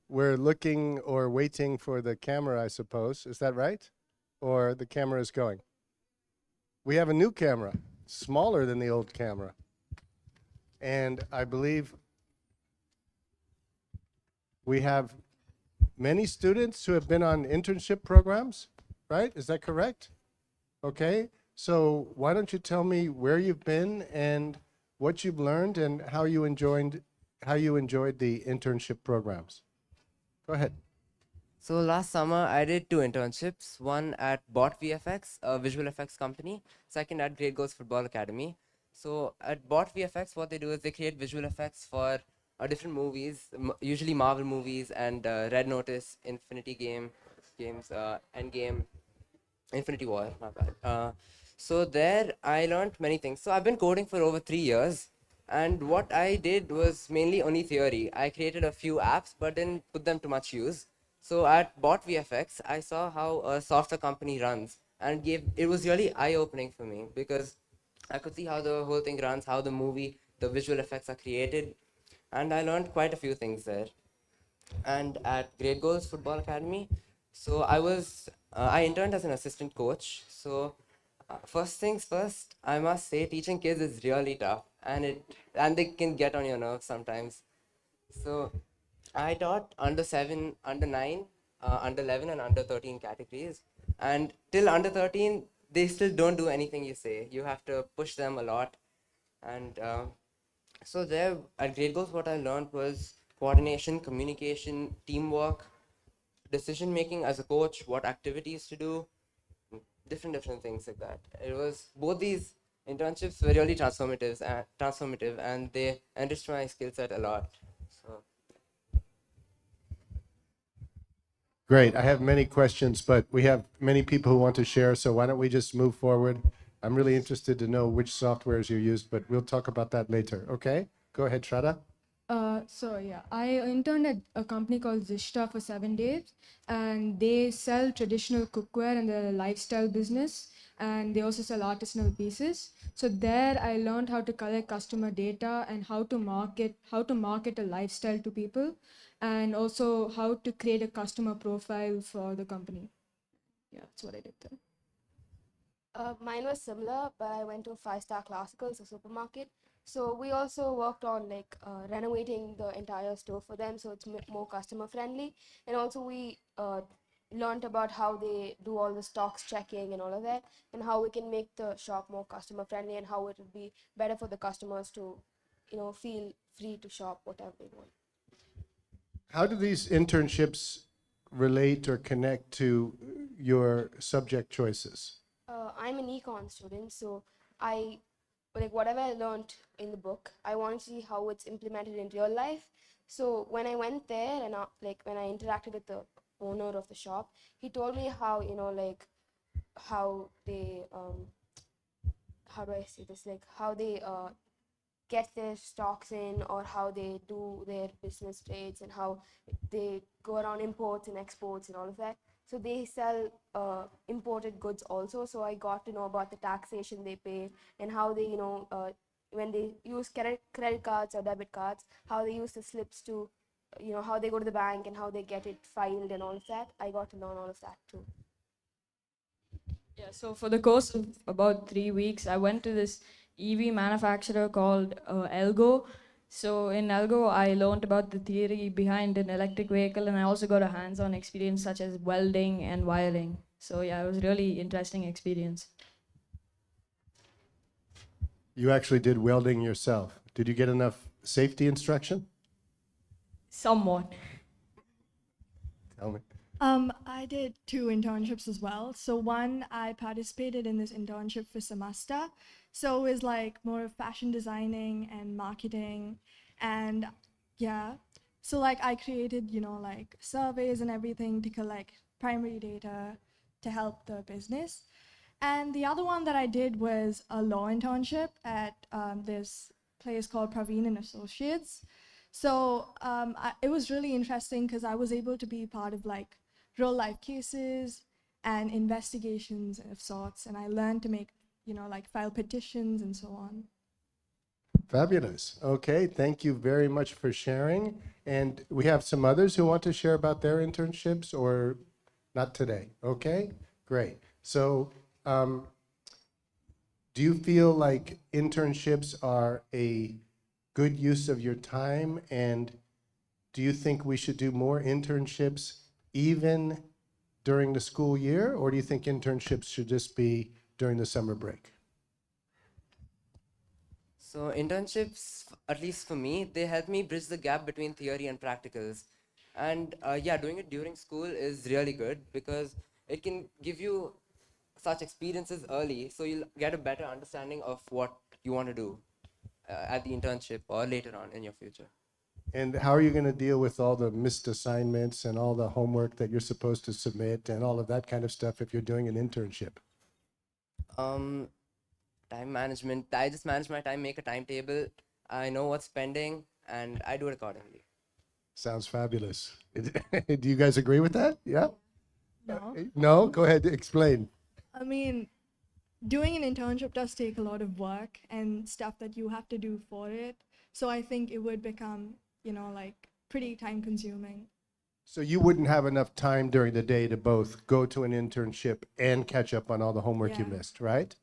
we're looking or waiting for the camera, I suppose. Is that right? Or the camera is going? We have a new camera, smaller than the old camera. And I believe we have many students who have been on internship programs, right? Is that correct? Okay. So why don't you tell me where you've been and what you've learned and how you enjoyed the internship programs? Go ahead. So last summer I did 2 internships, one at Bot VFX, a visual effects company, second at Great Goals Football Academy. So at Bot VFX, what they do is they create visual effects for different movies, usually Marvel movies and Red Notice, games, Endgame, Infinity War, my bad. So there I learned many things. So I've been coding for over 3 years, and what I did was mainly only theory. I created a few apps, but didn't put them to much use. So at Bot VFX, I saw how a software company runs, and it was really eye-opening for me because I could see how the whole thing runs, how the visual effects are created, and I learned quite a few things there. And at Great Goals Football Academy, so I interned as an assistant coach. So first things first, I must say teaching kids is really tough, and they can get on your nerves sometimes. So I taught under 7, under 9, under 11, and under 13 categories. And till under 13, they still don't do anything you say. You have to push them a lot. And so there at Great Goals, what I learned was coordination, communication, teamwork, decision making as a coach, what activities to do, different things like that. It was both these internships were really transformative, and they enriched my skill set a lot. So Great. I have many questions, but we have many people who want to share, so why don't we just move forward? I'm really interested to know which softwares you used, but we'll talk about that later. Okay? Go ahead, Shraddha. I interned at a company called Zishta for 7 days, and they sell traditional cookware and the lifestyle business, and they also sell artisanal pieces. So there, I learned how to collect customer data and how to market a lifestyle to people, and also how to create a customer profile for the company. Yeah, that's what I did there. Mine was similar, but I went to Five Star Classicals, a supermarket. So we also worked on like renovating the entire store for them, so it's more customer friendly. And also we learned about how they do all the stocks checking and all of that, and how we can make the shop more customer friendly, and how it would be better for the customers to, feel free to shop whatever they want. How do these internships relate or connect to your subject choices? I'm an econ student, so I like whatever I learned in the book, I want to see how it's implemented in real life. So when I went there and like when I interacted with the owner of the shop, he told me how like how they how do I say this, like how they get their stocks in, or how they do their business trades, and how they go around imports and exports and all of that. So they sell imported goods also. So I got to know about the taxation they pay, and how they, when they use credit cards or debit cards, how they use the slips to, how they go to the bank and how they get it filed and all of that. I got to learn all of that too. Yeah, so for the course of about 3 weeks, I went to this EV manufacturer called Elgo. So in Elgo, I learned about the theory behind an electric vehicle, and I also got a hands-on experience such as welding and wiring. So yeah, it was a really interesting experience. You actually did welding yourself. Did you get enough safety instruction? Somewhat. Tell me. I did 2 internships as well. So one, I participated in this internship for Samasta. So it was like more of fashion designing and marketing, and yeah. So like I created, like surveys and everything to collect primary data to help the business. And the other one that I did was a law internship at this place called Praveen and Associates. So it was really interesting because I was able to be part of like real life cases and investigations of sorts, and I learned to make, like file petitions and so on. Fabulous. Okay, thank you very much for sharing. And we have some others who want to share about their internships, or not today. Okay, great. So, do you feel like internships are a good use of your time? And do you think we should do more internships even during the school year? Or do you think internships should just be during the summer break? So internships, at least for me, they help me bridge the gap between theory and practicals. And yeah, doing it during school is really good because it can give you such experiences early, so you'll get a better understanding of what you want to do at the internship or later on in your future. And how are you going to deal with all the missed assignments and all the homework that you're supposed to submit and all of that kind of stuff if you're doing an internship? Time management. I just manage my time, make a timetable. I know what's pending, and I do it accordingly. Sounds fabulous. Do you guys agree with that? Yeah? No. No? Go ahead, explain. I mean, doing an internship does take a lot of work and stuff that you have to do for it. So I think it would become, like pretty time consuming. So you wouldn't have enough time during the day to both go to an internship and catch up on all the homework you Yeah. missed, right?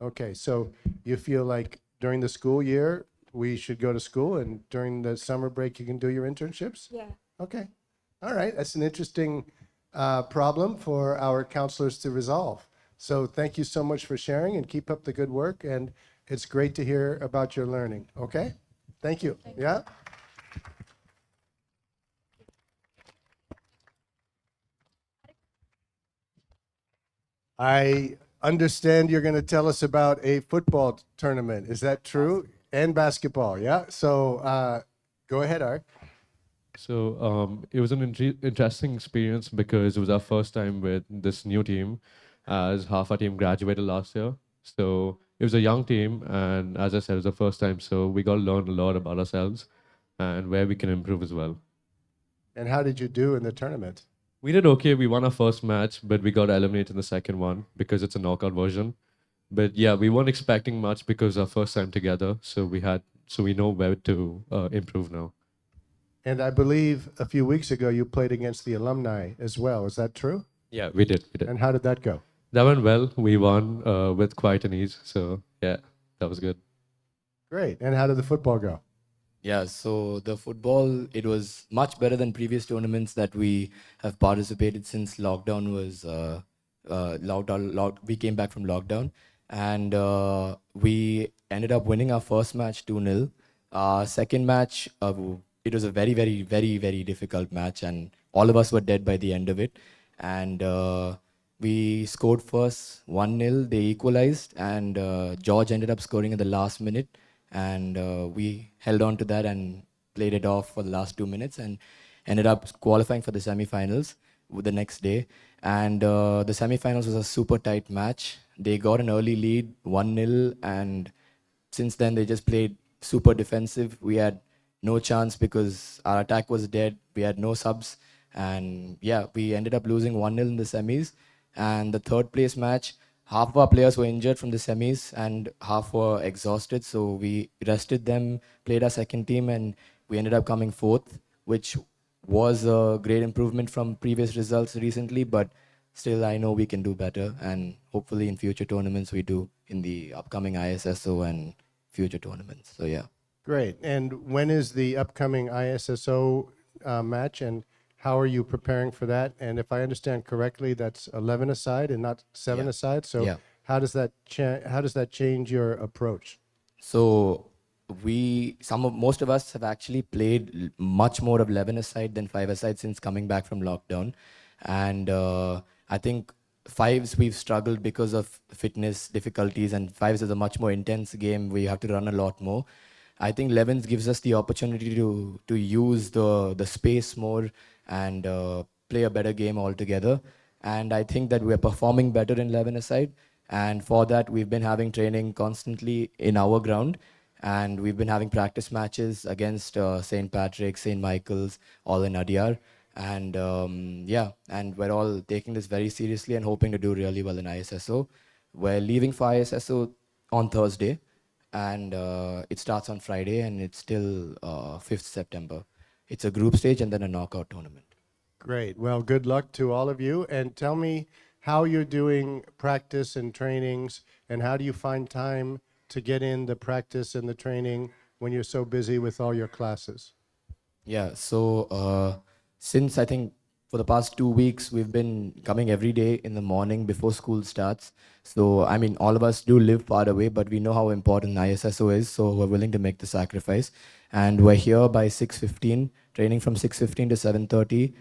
Okay, so you feel like during the school year, we should go to school, and during the summer break, you can do your internships? Yeah. Okay. All right. That's an interesting problem for our counselors to resolve. So thank you so much for sharing, and keep up the good work. And it's great to hear about your learning. Okay? Thank you. Yeah? I understand you're going to tell us about a football tournament. Is that true? And basketball. Yeah? So go ahead, Art. So it was an interesting experience because it was our first time with this new team, as half our team graduated last year. So it was a young team, and as I said, it was the first time. So we got to learn a lot about ourselves and where we can improve as well. And how did you do in the tournament? We did okay. We won our first match, but we got eliminated in the second one because it's a knockout version. But yeah, we weren't expecting much because our first time together. So we know where to improve now. And I believe a few weeks ago you played against the alumni as well. Is that true? Yeah, we did. And how did that go? That went well. We won with quite an ease. So yeah, that was good. Great. And how did the football go? Yeah, so the football, it was much better than previous tournaments that we have participated since lockdown was we came back from lockdown, and we ended up winning our first match 2-0. Second match, it was a very, very, very, very difficult match, and all of us were dead by the end of it. And we scored first 1-0. They equalized, and George ended up scoring at the last minute. And we held on to that and played it off for the last 2 minutes and ended up qualifying for the semifinals the next day. And the semifinals was a super tight match. They got an early lead, 1-0, and since then they just played super defensive. We had no chance because our attack was dead. We had no subs. And yeah, we ended up losing 1-0 in the semis. And the third place match, half of our players were injured from the semis and half were exhausted. So we rested them, played our second team, and we ended up coming fourth, which was a great improvement from previous results recently. But still, I know we can do better. And hopefully in future tournaments, we do in the upcoming ISSO and future tournaments. So yeah. Great. And when is the upcoming ISSO match, and how are you preparing for that? And if I understand correctly, that's 11-a-side and not 7-a-side. So Yeah. how does that change your approach? So most of us have actually played much more of 11-a-side than 5-a-side since coming back from lockdown. And I think 5s we've struggled because of fitness difficulties, and 5s is a much more intense game where you have to run a lot more. I think 11s gives us the opportunity to use the space more and play a better game altogether. And I think that we're performing better in 11-a-side. And for that, we've been having training constantly in our ground. And we've been having practice matches against St. Patrick's, St. Michael's, all in Adyar. And and we're all taking this very seriously and hoping to do really well in ISSO. We're leaving for ISSO on Thursday. and it starts on Friday, and it's till 5th September. It's a group stage and then a knockout tournament. Great. Well, good luck to all of you. And tell me how you're doing practice and trainings, and how do you find time to get in the practice and the training when you're so busy with all your classes? Yeah, so since I think for the past 2 weeks, we've been coming every day in the morning before school starts. So, I mean, all of us do live far away, but we know how important ISSO is, so we're willing to make the sacrifice. And we're here by 6:15, training from 6:15 to 7:30,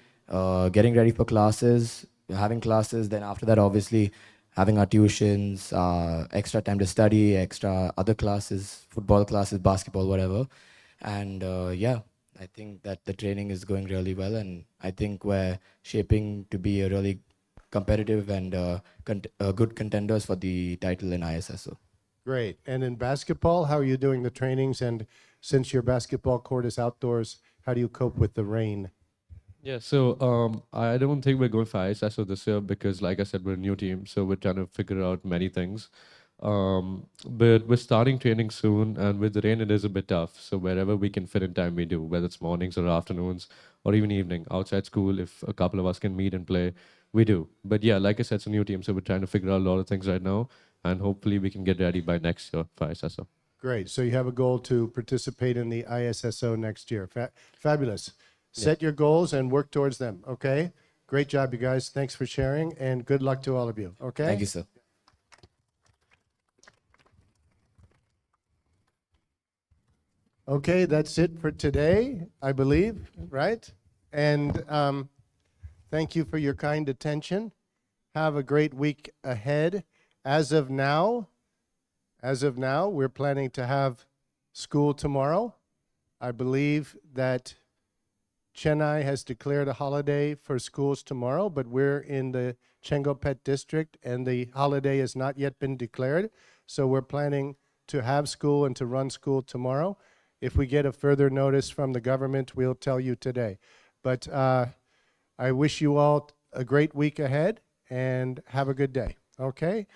getting ready for classes, having classes. Then after that, obviously, having our tuitions, extra time to study, extra other classes, football classes, basketball, whatever. And yeah, I think that the training is going really well, and I think we're shaping to be a really competitive and good contenders for the title in ISSO. Great. And in basketball, how are you doing the trainings? And since your basketball court is outdoors, how do you cope with the rain? Yeah, so I don't think we're going for ISSO this year because, like I said, we're a new team, so we're trying to figure out many things. But we're starting training soon, and with the rain, it is a bit tough. So wherever we can fit in time, we do, whether it's mornings or afternoons or even evening outside school. If a couple of us can meet and play, we do. But yeah, like I said, it's a new team, so we're trying to figure out a lot of things right now, and hopefully we can get ready by next year for ISSO. Great. So you have a goal to participate in the ISSO next year. Fabulous. Set your goals and work towards them. Okay. Great job, you guys. Thanks for sharing, and good luck to all of you. Okay. Thank you, sir. Okay, that's it for today, I believe, right? And thank you for your kind attention. Have a great week ahead. As of now, we're planning to have school tomorrow. I believe that Chennai has declared a holiday for schools tomorrow, but we're in the Chengopet district and the holiday has not yet been declared. So we're planning to have school and to run school tomorrow. If we get a further notice from the government, we'll tell you today. But I wish you all a great week ahead and have a good day. Okay?